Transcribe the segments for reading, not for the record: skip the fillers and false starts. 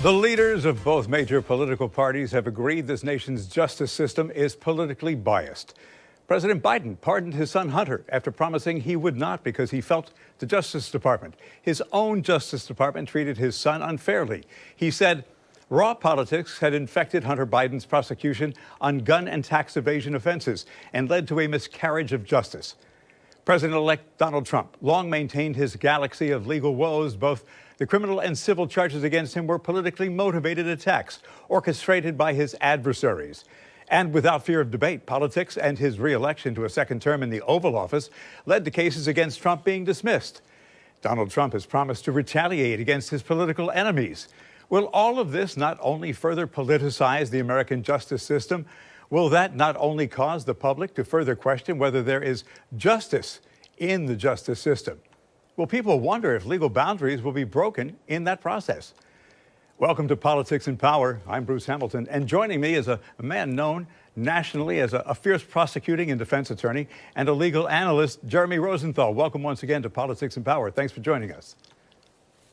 The leaders of both major political parties have agreed this nation's justice system is politically biased. President Biden pardoned his son Hunter after promising he would not because he felt the Justice Department, his own Justice Department, treated his son unfairly. He said raw politics had infected Hunter Biden's prosecution on gun and tax evasion offenses and led to a miscarriage of justice. President-elect Donald Trump long maintained his galaxy of legal woes. Both the criminal and civil charges against him were politically motivated attacks orchestrated by his adversaries. And without fear of debate, politics and his re-election to a second term in the Oval Office led to cases against Trump being dismissed. Donald Trump has promised to retaliate against his political enemies. Will all of this not only further politicize the American justice system, will that not only cause the public to further question whether there is justice in the justice system? Will people wonder if legal boundaries will be broken in that process? Welcome to Politics and Power. I'm Bruce Hamilton, and joining me is a man known nationally as a fierce prosecuting and defense attorney and a legal analyst, Jeremy Rosenthal. Welcome once again to Politics and Power. Thanks for joining us.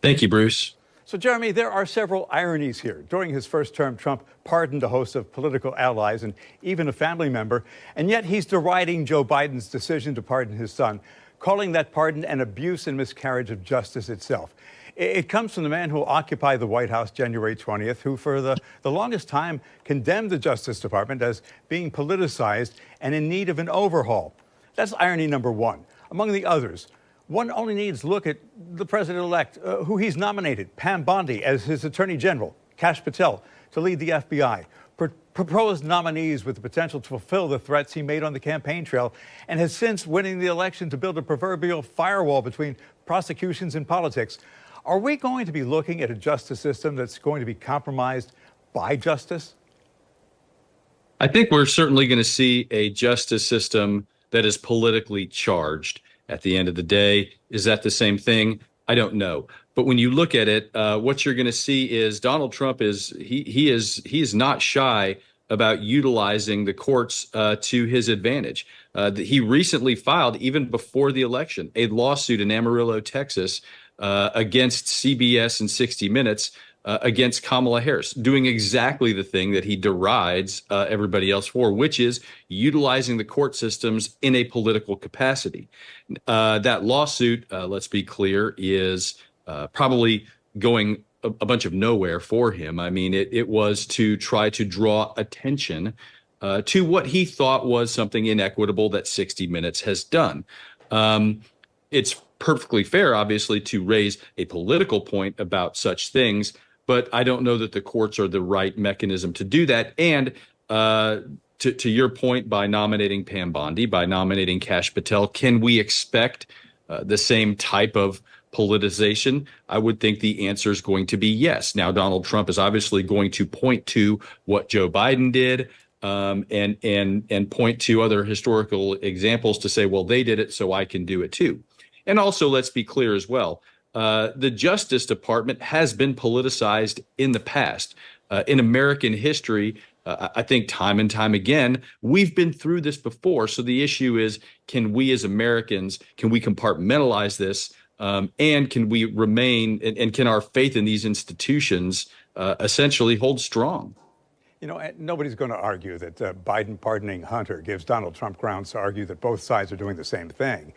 Thank you, Bruce. So, Jeremy, there are several ironies here. During his first term, Trump pardoned a host of political allies and even a family member, and yet he's deriding Joe Biden's decision to pardon his son, calling that pardon an abuse and miscarriage of justice itself. It comes from the man who occupied the White House January 20th, who for the longest time condemned the Justice Department as being politicized and in need of an overhaul. That's irony number one. Among the others, one only needs to look at the president-elect, who he's nominated, Pam Bondi, as his attorney general, Kash Patel, to lead the FBI, proposed nominees with the potential to fulfill the threats he made on the campaign trail, and has since winning the election to build a proverbial firewall between prosecutions and politics. Are we going to be looking at a justice system that's going to be compromised by justice? I think we're certainly going to see a justice system that is politically charged. At the end of the day, is that the same thing? I don't know. But when you look at it, what you're going to see is Donald Trump is not shy about utilizing the courts to his advantage. He recently filed, even before the election, a lawsuit in Amarillo, Texas, against CBS and 60 Minutes against Kamala Harris, doing exactly the thing that he derides everybody else for, which is utilizing the court systems in a political capacity. That lawsuit, let's be clear, is probably going a bunch of nowhere for him. I mean, it was to try to draw attention to what he thought was something inequitable that 60 Minutes has done. It's perfectly fair, obviously, to raise a political point about such things, but I don't know that the courts are the right mechanism to do that. And to your point, by nominating Pam Bondi, by nominating Kash Patel, can we expect the same type of politicization? I would think the answer is going to be yes. Now, Donald Trump is obviously going to point to what Joe Biden did and point to other historical examples to say, well, they did it, so I can do it too. And also, let's be clear as well, the Justice Department has been politicized in the past. In American history, I think time and time again, we've been through this before. So the issue is, can we as Americans, can we compartmentalize this? And can we remain, and can our faith in these institutions essentially hold strong? You know, nobody's going to argue that Biden pardoning Hunter gives Donald Trump grounds to argue that both sides are doing the same thing.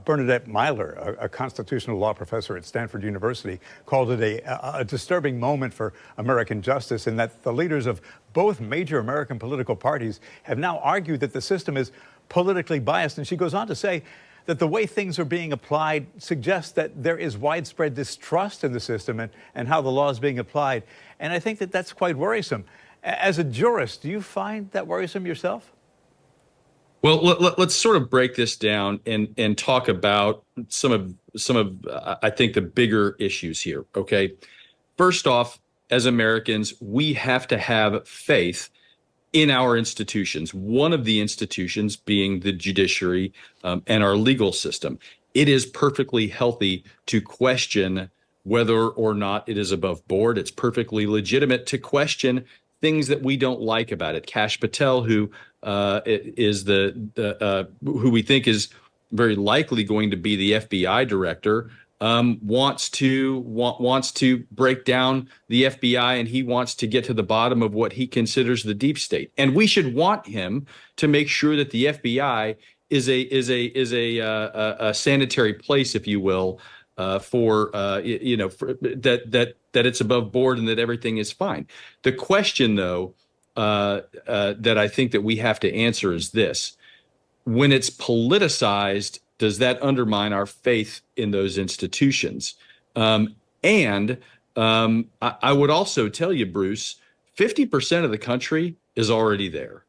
Bernadette Myler, a constitutional law professor at Stanford University, called it a disturbing moment for American justice, in that the leaders of both major American political parties have now argued that the system is politically biased. And she goes on to say that the way things are being applied suggests that there is widespread distrust in the system and how the law is being applied. And I think that that's quite worrisome. As a jurist, do you find that worrisome yourself? Well, let's sort of break this down and talk about some of I think the bigger issues here. Okay, first off, as Americans, we have to have faith in our institutions. One of the institutions being the judiciary and our legal system. It is perfectly healthy to question whether or not it is above board. It's perfectly legitimate to question things that we don't like about it. Kash Patel, who is who we think is very likely going to be the FBI director, wants to break down the FBI, and he wants to get to the bottom of what he considers the deep state. And we should want him to make sure that the FBI is a sanitary place, if you will, for that it's above board and that everything is fine. The question, though, that I think that we have to answer is this: when it's politicized, does that undermine our faith in those institutions? I would also tell you, Bruce, 50% of the country is already there.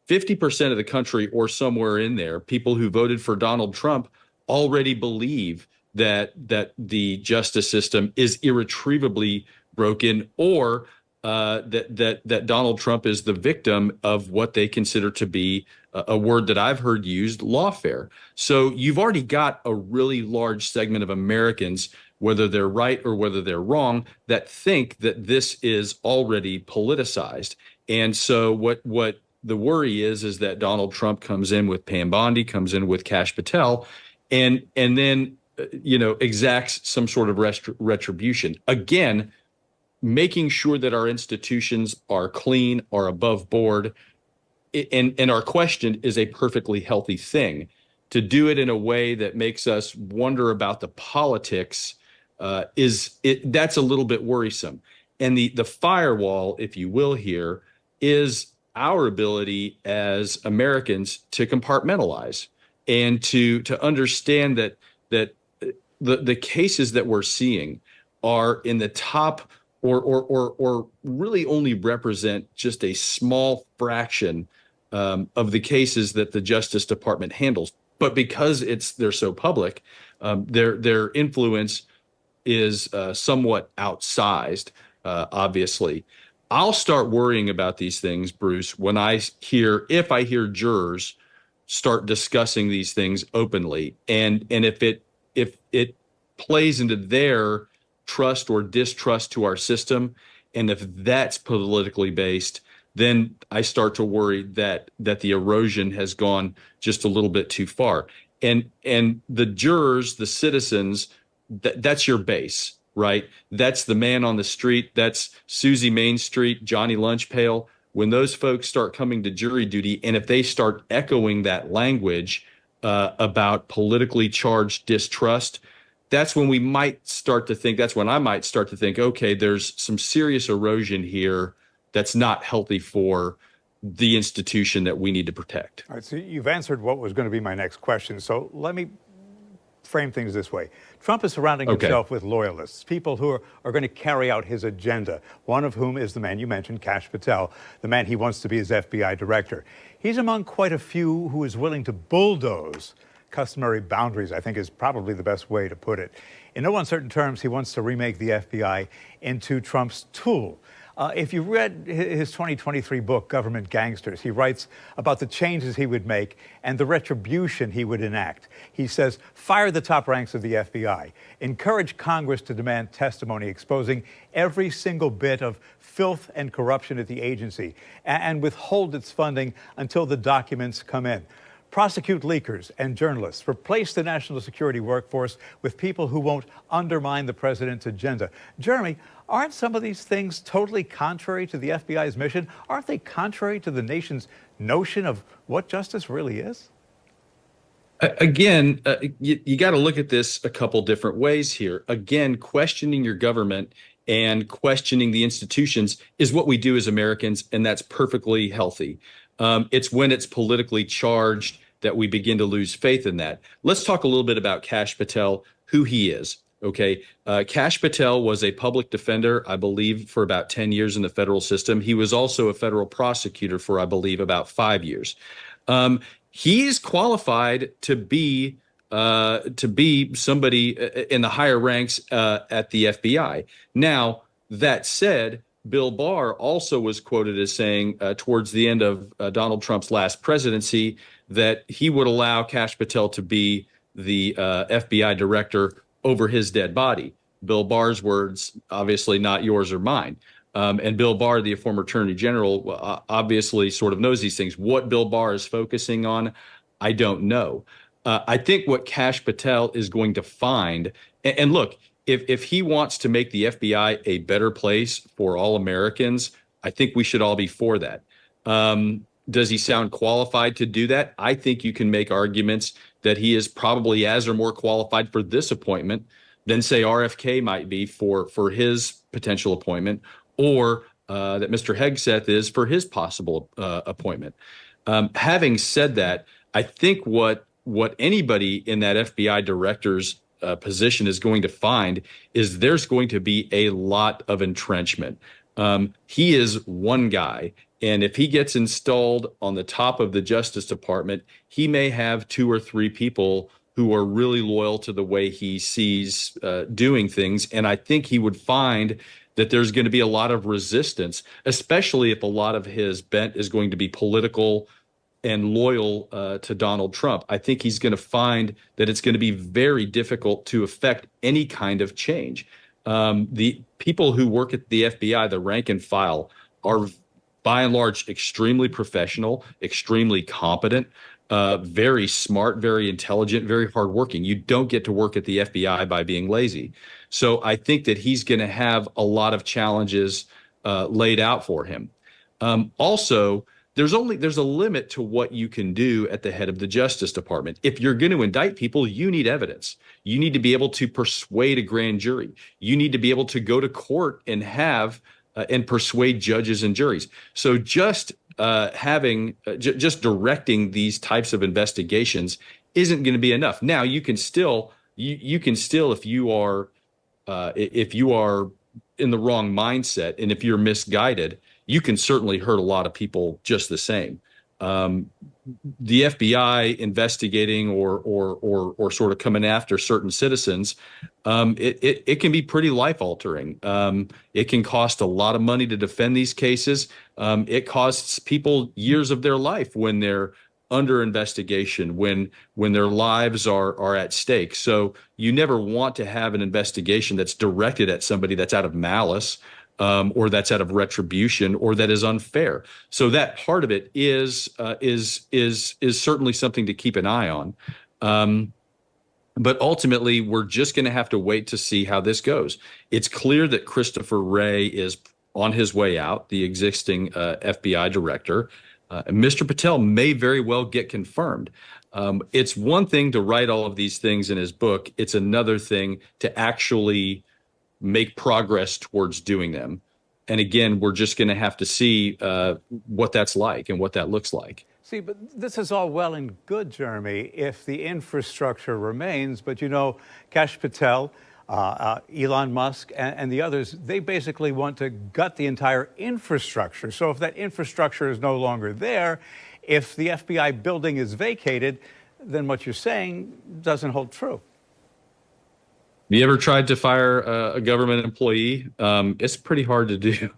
50% of the country, or somewhere in there, people who voted for Donald Trump already believe that the justice system is irretrievably broken, or that Donald Trump is the victim of what they consider to be a word that I've heard used, lawfare. So you've already got a really large segment of Americans, whether they're right or whether they're wrong, that think that this is already politicized. And so what the worry is that Donald Trump comes in with Pam Bondi, comes in with Kash Patel, and then exacts some sort of retribution. Again, making sure that our institutions are clean, are above board, and our question is a perfectly healthy thing. To do it in a way that makes us wonder about the politics that's a little bit worrisome. And the firewall, if you will, here is our ability as Americans to compartmentalize and to understand that the cases that we're seeing are in the top or really only represent just a small fraction of the cases that the Justice Department handles. But because they're so public, their influence is somewhat outsized, obviously. I'll start worrying about these things, Bruce, if I hear jurors start discussing these things openly, and if it plays into their trust or distrust to our system, and if that's politically based, then I start to worry that the erosion has gone just a little bit too far. And the jurors, the citizens, that's your base, right? That's the man on the street. That's Susie Main Street, Johnny Lunch Pail. When those folks start coming to jury duty, and if they start echoing that language about politically charged distrust, that's when I might start to think, okay, there's some serious erosion here that's not healthy for the institution that we need to protect. All right, so you've answered what was going to be my next question. So let me frame things this way. Trump is surrounding himself with loyalists, people who are going to carry out his agenda, one of whom is the man you mentioned, Kash Patel, the man he wants to be his FBI director. He's among quite a few who is willing to bulldoze customary boundaries, I think is probably the best way to put it. In no uncertain terms, he wants to remake the FBI into Trump's tool. If you read his 2023 book, Government Gangsters, he writes about the changes he would make and the retribution he would enact. He says, fire the top ranks of the FBI, encourage Congress to demand testimony exposing every single bit of filth and corruption at the agency, and withhold its funding until the documents come in. Prosecute leakers and journalists. Replace the national security workforce with people who won't undermine the president's agenda. Jeremy, aren't some of these things totally contrary to the FBI's mission? Aren't they contrary to the nation's notion of what justice really is? Again, you got to look at this a couple different ways here. Again, questioning your government and questioning the institutions is what we do as Americans, and that's perfectly healthy. It's when it's politically charged that we begin to lose faith in that. Let's talk a little bit about Kash Patel, who he is. Okay. Kash Patel was a public defender, I believe, for about 10 years in the federal system. He was also a federal prosecutor for, I believe, about 5 years. He is qualified to be somebody in the higher ranks at the FBI. Now, that said, Bill Barr also was quoted as saying towards the end of Donald Trump's last presidency that he would allow Kash Patel to be the FBI director over his dead body. Bill Barr's words, obviously not yours or mine. And Bill Barr, the former attorney general, obviously sort of knows these things. What Bill Barr is focusing on, I don't know. I think what Kash Patel is going to find And look, if he wants to make the FBI a better place for all Americans, I think we should all be for that. Does he sound qualified to do that? I think you can make arguments that he is probably as or more qualified for this appointment than, say, RFK might be for his potential appointment, or that Mr. Hegseth is for his possible appointment. Having said that, I think what anybody in that FBI director's position is going to find is there's going to be a lot of entrenchment. He is one guy, and if he gets installed on the top of the Justice Department, he may have 2 or 3 people who are really loyal to the way he sees doing things. And I think he would find that there's going to be a lot of resistance, especially if a lot of his bent is going to be political and loyal to Donald Trump. I think he's going to find that it's going to be very difficult to affect any kind of change. The people who work at the FBI, the rank and file, are by and large extremely professional, extremely competent, very smart, very intelligent, very hardworking. You don't get to work at the FBI by being lazy. So I think that he's going to have a lot of challenges laid out for him. Also, there's a limit to what you can do at the head of the Justice Department. If you're going to indict people, you need evidence. You need to be able to persuade a grand jury. You need to be able to go to court and have and persuade judges and juries. So just just directing these types of investigations isn't going to be enough. Now you can still if you are in the wrong mindset and if you're misguided, you can certainly hurt a lot of people just the same. The FBI investigating or sort of coming after certain citizens, it can be pretty life altering. It can cost a lot of money to defend these cases. It costs people years of their life when they're under investigation, when their lives are at stake. So you never want to have an investigation that's directed at somebody that's out of malice, or that's out of retribution, or that is unfair. So that part of it is certainly something to keep an eye on. But ultimately, we're just going to have to wait to see how this goes. It's clear that Christopher Wray is on his way out, the existing FBI director. Mr. Patel may very well get confirmed. It's one thing to write all of these things in his book. It's another thing to actually make progress towards doing them. And again, we're just going to have to see what that's like and what that looks like. See, but this is all well and good, Jeremy, if the infrastructure remains. But, you know, Kash Patel, Elon Musk, and the others, they basically want to gut the entire infrastructure. So if that infrastructure is no longer there, if the FBI building is vacated, then what you're saying doesn't hold true. Have you ever tried to fire a government employee? It's pretty hard to do.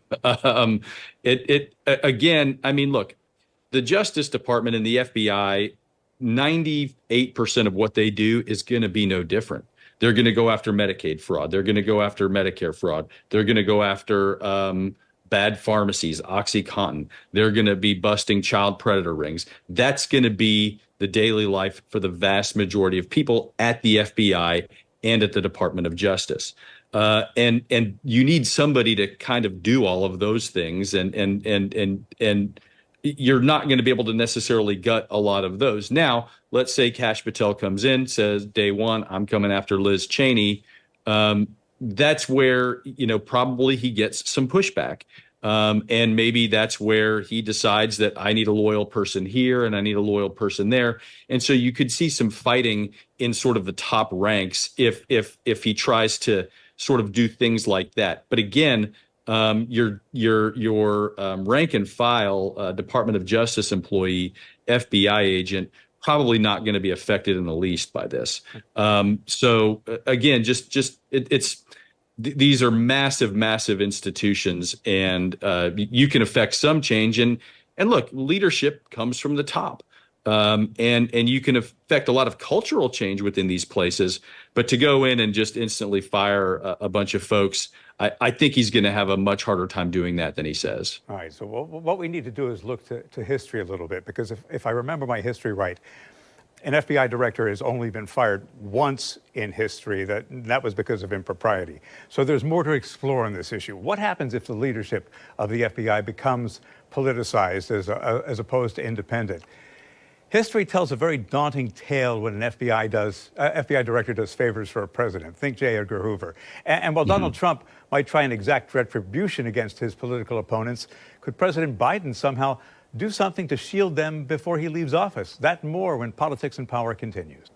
Again, I mean, look, the Justice Department and the FBI, 98% of what they do is going to be no different. They're going to go after Medicaid fraud. They're going to go after Medicare fraud. They're going to go after bad pharmacies, OxyContin. They're going to be busting child predator rings. That's going to be the daily life for the vast majority of people at the FBI and at the Department of Justice. And you need somebody to kind of do all of those things. And you're not going to be able to necessarily gut a lot of those. Now, let's say Kash Patel comes in, says, day one, I'm coming after Liz Cheney. That's where, probably he gets some pushback. And maybe that's where he decides that I need a loyal person here and I need a loyal person there. And so you could see some fighting in sort of the top ranks if he tries to sort of do things like that. But again, your rank and file Department of Justice employee, FBI agent, probably not going to be affected in the least by this. So again, these are massive institutions, and you can affect some change. And look, leadership comes from the top, and you can affect a lot of cultural change within these places. But to go in and just instantly fire a bunch of folks, I think he's going to have a much harder time doing that than he says. All right. So what we need to do is look to history a little bit, because if I remember my history right, An FBI director has only been fired once in history. That was because of impropriety. So there's more to explore on this issue. What happens if the leadership of the FBI becomes politicized as opposed to independent? History tells a very daunting tale when an FBI director does favors for a president. Think J. Edgar Hoover. And while Donald Trump might try and exact retribution against his political opponents, could President Biden somehow do something to shield them before he leaves office? That and more when Politics and Power continues.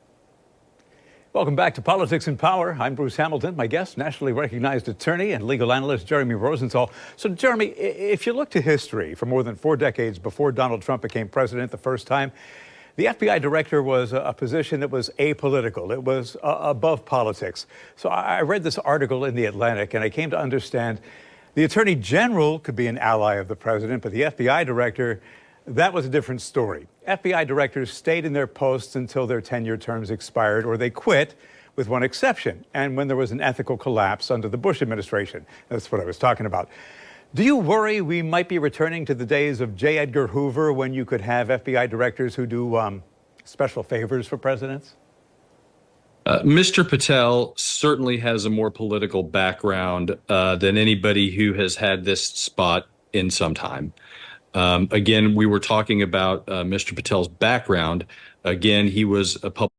Welcome back to Politics and Power. I'm Bruce Hamilton. My guest, nationally recognized attorney and legal analyst Jeremy Rosenthal. So, Jeremy, if you look to history, for more than 4 decades before Donald Trump became president the first time, the FBI director was a position that was apolitical. It was above politics. So I read this article in The Atlantic, and I came to understand the attorney general could be an ally of the president, but the FBI director, that was a different story. FBI directors stayed in their posts until their 10-year terms expired, or they quit, with one exception, and when there was an ethical collapse under the Bush administration. That's what I was talking about. Do you worry we might be returning to the days of J. Edgar Hoover, when you could have FBI directors who do special favors for presidents? Mr. Patel certainly has a more political background than anybody who has had this spot in some time. Again, we were talking about Mr. Patel's background. Again, he was a public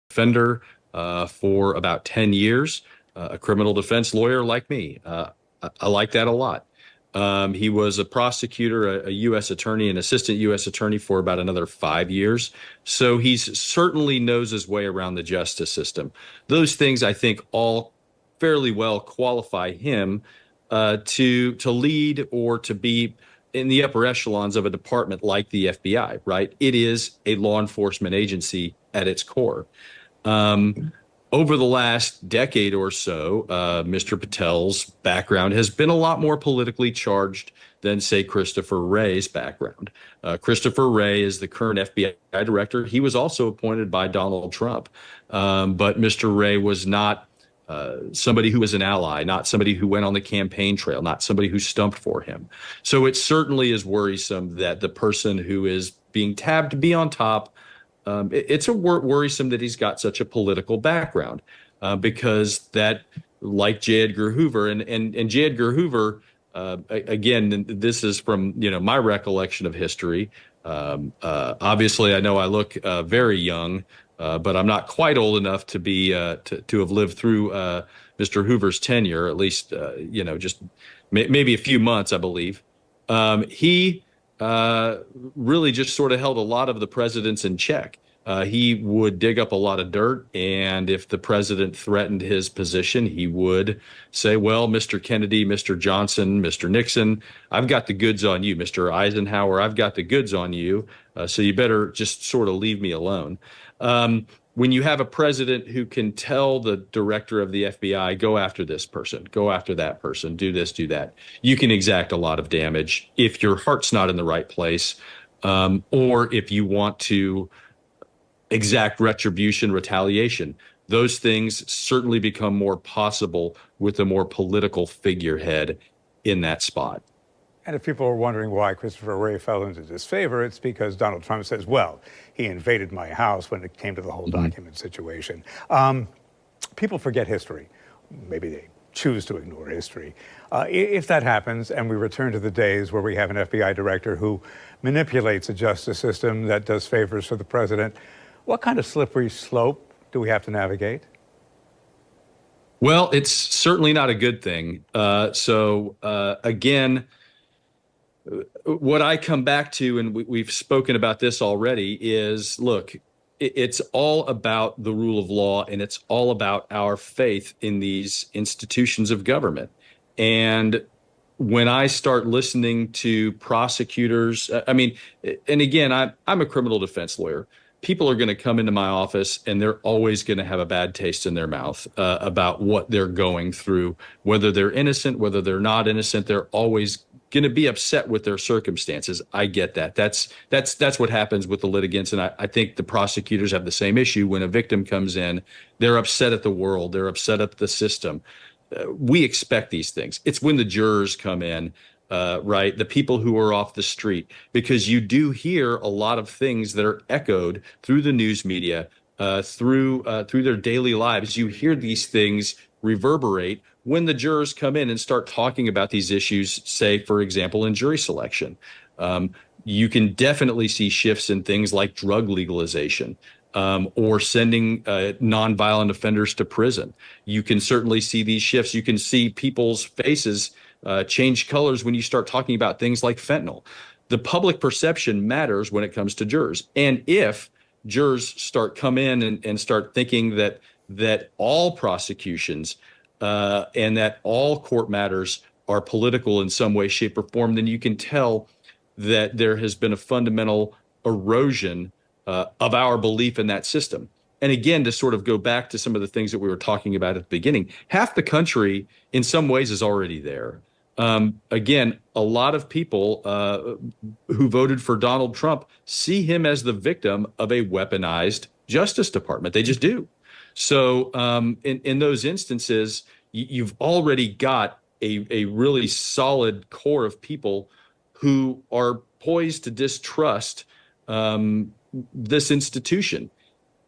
defender for about 10 years, a criminal defense lawyer like me. I like that a lot. He was a prosecutor, a U.S. attorney, an assistant U.S. attorney for about another 5 years. So he certainly knows his way around the justice system. Those things, I think, all fairly well qualify him to lead or to be in the upper echelons of a department like the FBI, right? It is a law enforcement agency at its core. Over the last decade or so, Mr. Patel's background has been a lot more politically charged than, say, Christopher Wray's background. Christopher Wray is the current FBI director. He was also appointed by Donald Trump. But Mr. Wray was not somebody who was an ally, not somebody who went on the campaign trail, not somebody who stumped for him. So it certainly is worrisome that the person who is being tabbed to be on top, it's worrisome that he's got such a political background because that, like J. Edgar Hoover, and J. Edgar Hoover, again, this is from my recollection of history. Obviously, I know I look very young, but I'm not quite old enough to be to have lived through Mr. Hoover's tenure, at least just maybe a few months, I believe. He really just sort of held a lot of the presidents in check. He would dig up a lot of dirt, and if the president threatened his position, he would say, well, Mr. Kennedy, Mr. Johnson, Mr. Nixon, I've got the goods on you. Mr. Eisenhower, I've got the goods on you, so you better just sort of leave me alone. When you have a president who can tell the director of the FBI, go after this person, go after that person, do this, do that, you can exact a lot of damage if your heart's not in the right place, or if you want to exact retribution, retaliation. Those things certainly become more possible with a more political figurehead in that spot. And if people are wondering why Christopher Wray fell into disfavor, it's because Donald Trump says, well, he invaded my house when it came to the whole document situation. People forget history. Maybe they choose to ignore history. If that happens and we return to the days where we have an FBI director who manipulates a justice system that does favors for the president, what kind of slippery slope do we have to navigate? Well, it's certainly not a good thing. Again, what I come back to, and we've spoken about this already, is, look, it's all about the rule of law, and it's all about our faith in these institutions of government. And when I start listening to prosecutors, and again, I'm a criminal defense lawyer. People are going to come into my office and they're always going to have a bad taste in their mouth about what they're going through, whether they're innocent, whether they're not innocent. They're always going to be upset with their circumstances. I get that. That's what happens with the litigants. And I think the prosecutors have the same issue. When a victim comes in, they're upset at the world. They're upset at the system. We expect these things. It's when the jurors come in, right? The people who are off the street, because you do hear a lot of things that are echoed through the news media, through their daily lives. You hear these things reverberate when the jurors come in and start talking about these issues, say, for example, in jury selection. You can definitely see shifts in things like drug legalization, or sending nonviolent offenders to prison. You can certainly see these shifts. You can see people's faces change colors when you start talking about things like fentanyl. The public perception matters when it comes to jurors. And if jurors start come in and start thinking that all prosecutions and that all court matters are political in some way, shape, or form, then you can tell that there has been a fundamental erosion of our belief in that system. And again, to sort of go back to some of the things that we were talking about at the beginning, half the country in some ways is already there. Again, a lot of people who voted for Donald Trump see him as the victim of a weaponized Justice Department. They just do. So in those instances, you've already got a really solid core of people who are poised to distrust this institution.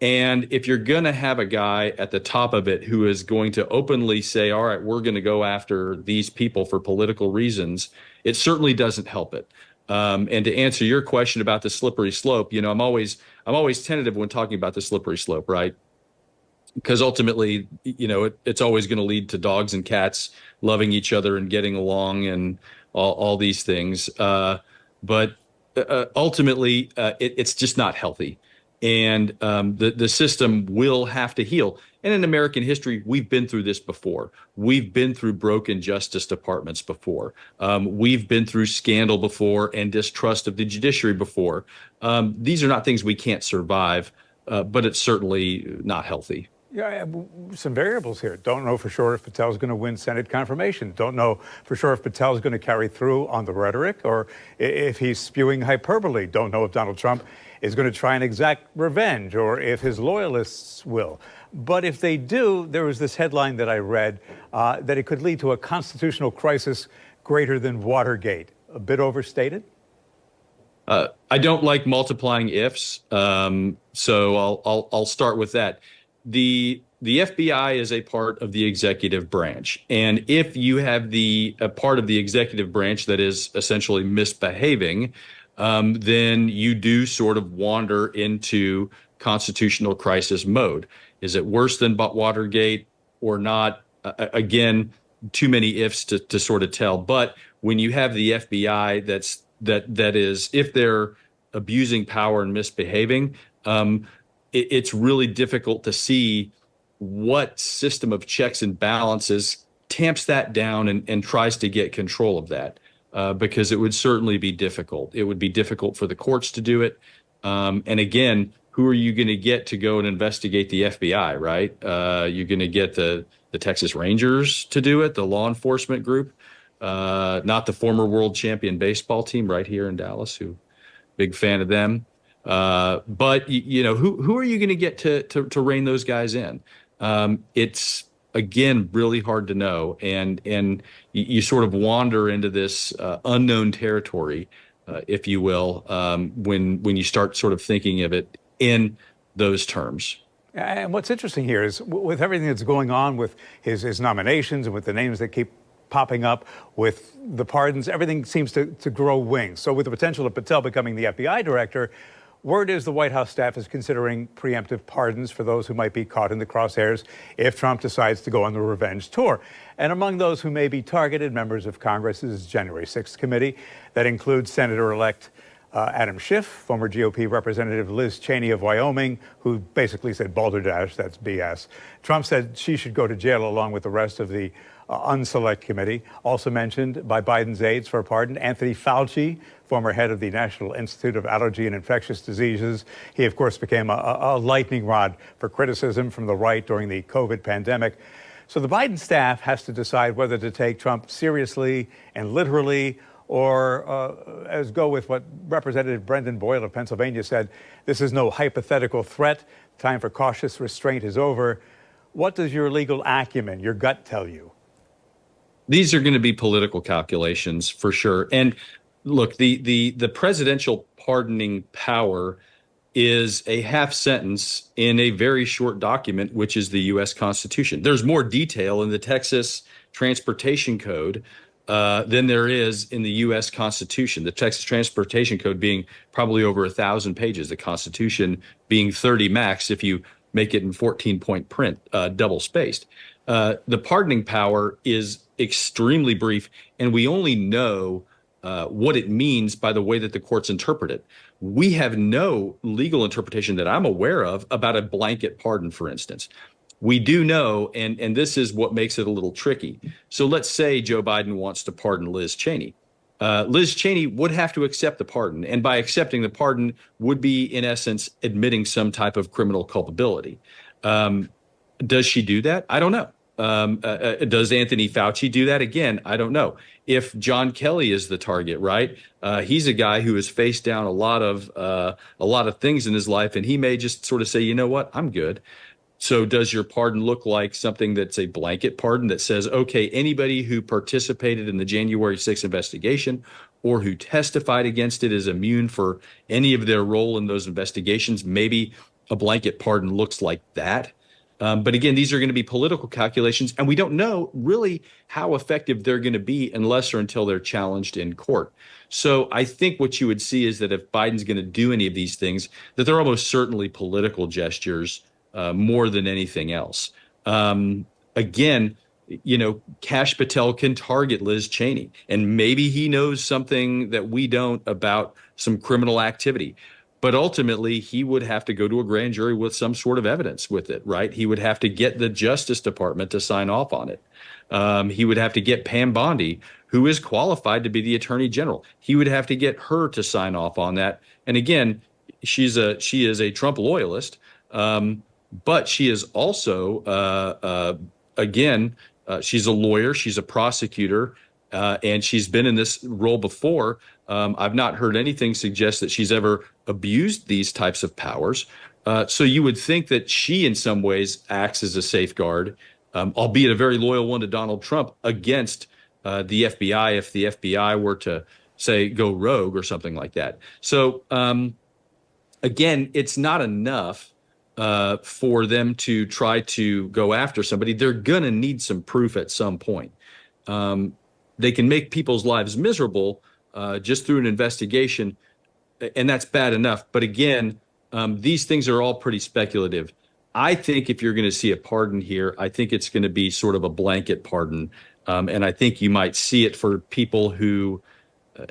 And if you're going to have a guy at the top of it who is going to openly say, all right, we're going to go after these people for political reasons, it certainly doesn't help it. And to answer your question about the slippery slope, I'm always tentative when talking about the slippery slope, right? Because ultimately, it's always going to lead to dogs and cats loving each other and getting along and all these things. But ultimately, it's just not healthy. And the system will have to heal. And in American history, we've been through this before. We've been through broken justice departments before. We've been through scandal before and distrust of the judiciary before. These are not things we can't survive, but it's certainly not healthy. Yeah, some variables here. Don't know for sure if Patel's going to win Senate confirmation. Don't know for sure if Patel's going to carry through on the rhetoric or if he's spewing hyperbole. Don't know if Donald Trump is going to try and exact revenge or if his loyalists will. But if they do, there was this headline that I read that it could lead to a constitutional crisis greater than Watergate. A bit overstated? I don't like multiplying ifs, so I'll start with that. The FBI is a part of the executive branch, and if you have a part of the executive branch that is essentially misbehaving, then you do sort of wander into constitutional crisis mode. Is it worse than Watergate or not? Again, too many ifs to sort of tell. But when you have the FBI that is, if they're abusing power and misbehaving, it's really difficult to see what system of checks and balances tamps that down and tries to get control of that, because it would certainly be difficult. It would be difficult for the courts to do it. And again, who are you going to get to go and investigate the FBI, right? You're going to get the Texas Rangers to do it, the law enforcement group, not the former world champion baseball team right here in Dallas, big fan of them. But who are you going to get to rein those guys in? It's again really hard to know, and you sort of wander into this unknown territory, if you will, when you start sort of thinking of it in those terms. And what's interesting here is with everything that's going on with his nominations and with the names that keep popping up, with the pardons, everything seems to grow wings. So with the potential of Patel becoming the FBI director, word is the White House staff is considering preemptive pardons for those who might be caught in the crosshairs if Trump decides to go on the revenge tour. And among those who may be targeted, members of Congress's January 6th committee that includes Senator-elect Adam Schiff, former GOP Representative Liz Cheney of Wyoming, who basically said balderdash, that's BS. Trump said she should go to jail along with the rest of the unselect committee. Also mentioned by Biden's aides for a pardon, Anthony Fauci, former head of the National Institute of Allergy and Infectious Diseases. He, of course, became a lightning rod for criticism from the right during the COVID pandemic. So the Biden staff has to decide whether to take Trump seriously and literally, or as go with what Representative Brendan Boyle of Pennsylvania said, this is no hypothetical threat. Time for cautious restraint is over. What does your legal acumen, your gut tell you? These are going to be political calculations for sure. And look, the presidential pardoning power is a half sentence in a very short document, which is the U.S. Constitution. There's more detail in the Texas Transportation Code than there is in the U.S. Constitution. The Texas Transportation Code being probably over 1,000 pages, the Constitution being 30 max if you make it in 14-point print, double spaced. The pardoning power is extremely brief, and we only know what it means by the way that the courts interpret it. We have no legal interpretation that I'm aware of about a blanket pardon, for instance. We do know, and this is what makes it a little tricky. So let's say Joe Biden wants to pardon Liz Cheney. Liz Cheney would have to accept the pardon, and by accepting the pardon would be, in essence, admitting some type of criminal culpability. Does she do that? I don't know. Does Anthony Fauci do that? Again, I don't know. If John Kelly is the target, right? He's a guy who has faced down a lot of things in his life, and he may just sort of say, you know what, I'm good. So does your pardon look like something that's a blanket pardon that says, okay, anybody who participated in the January 6th investigation or who testified against it is immune for any of their role in those investigations? Maybe a blanket pardon looks like that. But again, these are going to be political calculations, and we don't know really how effective they're going to be unless or until they're challenged in court. So I think what you would see is that if Biden's going to do any of these things, that they're almost certainly political gestures more than anything else. Again, you know, Kash Patel can target Liz Cheney, and maybe he knows something that we don't about some criminal activity. But ultimately, he would have to go to a grand jury with some sort of evidence with it, right? He would have to get the Justice Department to sign off on it. He would have to get Pam Bondi, who is qualified to be the Attorney General. He would have to get her to sign off on that. And again, she is a Trump loyalist, but she is also, she's a lawyer, she's a prosecutor, and she's been in this role before. I've not heard anything suggest that she's ever abused these types of powers. So you would think that she in some ways acts as a safeguard, albeit a very loyal one to Donald Trump, against the FBI if the FBI were to, say, go rogue or something like that. So again, it's not enough for them to try to go after somebody. They're going to need some proof at some point. They can make people's lives miserable just through an investigation, and that's bad enough. But again, these things are all pretty speculative. I think if you're going to see a pardon here, I think it's going to be sort of a blanket pardon. And I think you might see it for people who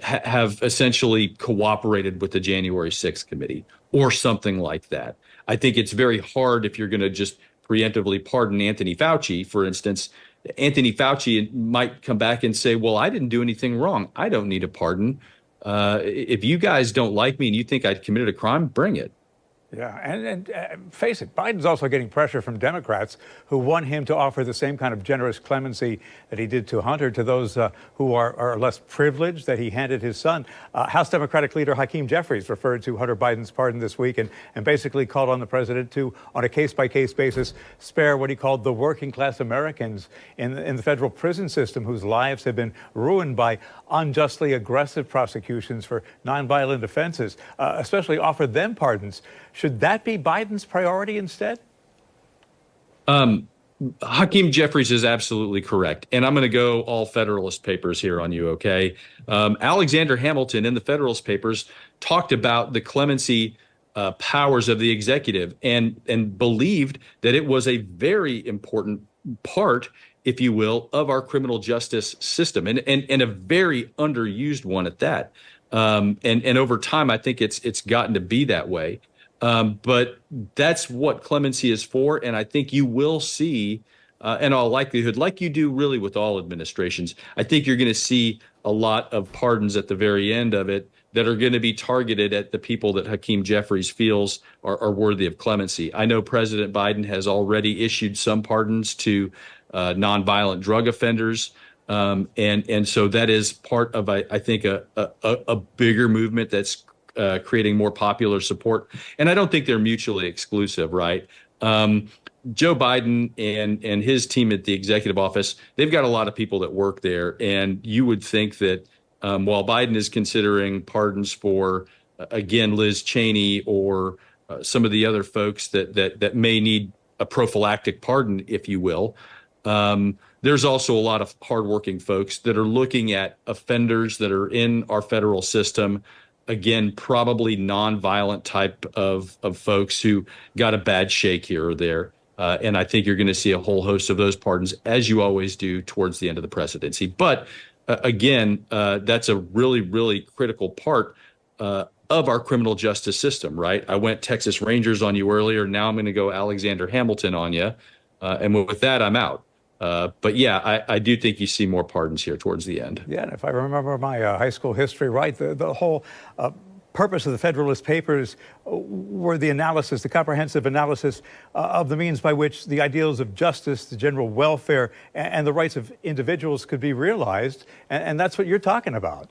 have essentially cooperated with the January 6th committee or something like that. I think it's very hard if you're going to just preemptively pardon Anthony Fauci, for instance. Anthony Fauci might come back and say, well, I didn't do anything wrong. I don't need a pardon. If you guys don't like me and you think I committed a crime, bring it. Yeah, and face it, Biden's also getting pressure from Democrats who want him to offer the same kind of generous clemency that he did to Hunter to those who are less privileged that he handed his son. House Democratic leader Hakeem Jeffries referred to Hunter Biden's pardon this week and basically called on the president to, on a case-by-case basis, spare what he called the working-class Americans in the federal prison system whose lives have been ruined by unjustly aggressive prosecutions for nonviolent offenses, especially offer them pardons. Should that be Biden's priority instead? Hakeem Jeffries is absolutely correct. And I'm going to go all Federalist Papers here on you, okay? Alexander Hamilton in the Federalist Papers talked about the clemency powers of the executive and believed that it was a very important part, if you will, of our criminal justice system and a very underused one at that. And over time, I think it's gotten to be that way. But that's what clemency is for. And I think you will see, in all likelihood, like you do really with all administrations, I think you're going to see a lot of pardons at the very end of it that are going to be targeted at the people that Hakeem Jeffries feels are worthy of clemency. I know President Biden has already issued some pardons to nonviolent drug offenders. And so that is part of, I think, a bigger movement that's creating more popular support. And I don't think they're mutually exclusive, right? Joe Biden and his team at the executive office, they've got a lot of people that work there. And you would think that while Biden is considering pardons for, again, Liz Cheney or some of the other folks that may need a prophylactic pardon, if you will, there's also a lot of hardworking folks that are looking at offenders that are in our federal system. Again, probably nonviolent type of folks who got a bad shake here or there. And I think you're going to see a whole host of those pardons, as you always do towards the end of the presidency. But again, that's a really, really critical part of our criminal justice system, right? I went Texas Rangers on you earlier. Now I'm going to go Alexander Hamilton on you. And with that, I'm out. But yeah, I do think you see more pardons here towards the end. Yeah, and if I remember my high school history right, the whole purpose of the Federalist Papers were the analysis, the comprehensive analysis of the means by which the ideals of justice, the general welfare, and the rights of individuals could be realized. And that's what you're talking about.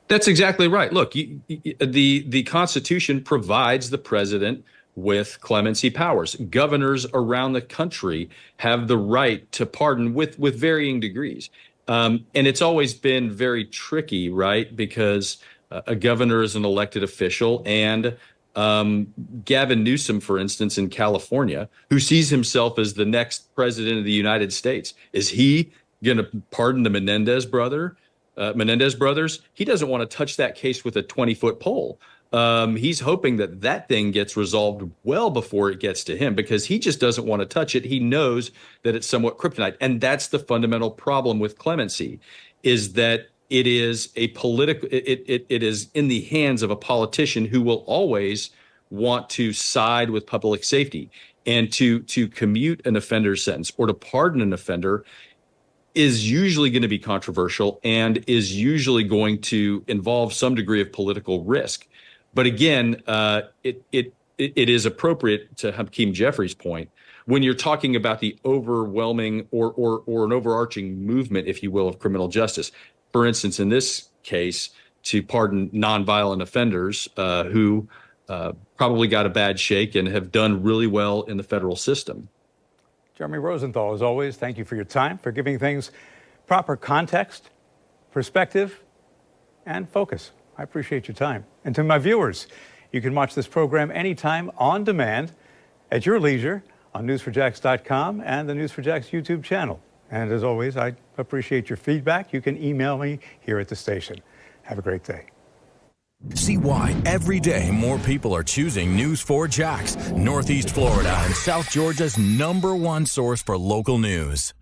That's exactly right. Look, the Constitution provides the president with clemency powers. Governors around the country have the right to pardon with varying degrees. And it's always been very tricky, right? Because a governor is an elected official, and Gavin Newsom, for instance, in California, who sees himself as the next president of the United States, is he going to pardon the Menendez brothers? He doesn't want to touch that case with a 20-foot pole. He's hoping that thing gets resolved well before it gets to him, because he just doesn't want to touch it. He knows that it's somewhat kryptonite. And that's the fundamental problem with clemency, is that it is a political, it is in the hands of a politician who will always want to side with public safety. And to commute an offender's sentence or to pardon an offender is usually going to be controversial and is usually going to involve some degree of political risk. But again, it is appropriate, to Hakeem Jeffrey's point, when you're talking about the overwhelming or an overarching movement, if you will, of criminal justice. For instance, in this case, to pardon nonviolent offenders who probably got a bad shake and have done really well in the federal system. Jeremy Rosenthal, as always, thank you for your time, for giving things proper context, perspective, and focus. I appreciate your time. And to my viewers, you can watch this program anytime on demand at your leisure on news4jax.com and the News4Jax YouTube channel. And as always, I appreciate your feedback. You can email me here at the station. Have a great day. See why every day more people are choosing News4Jax, Northeast Florida and South Georgia's #1 source for local news.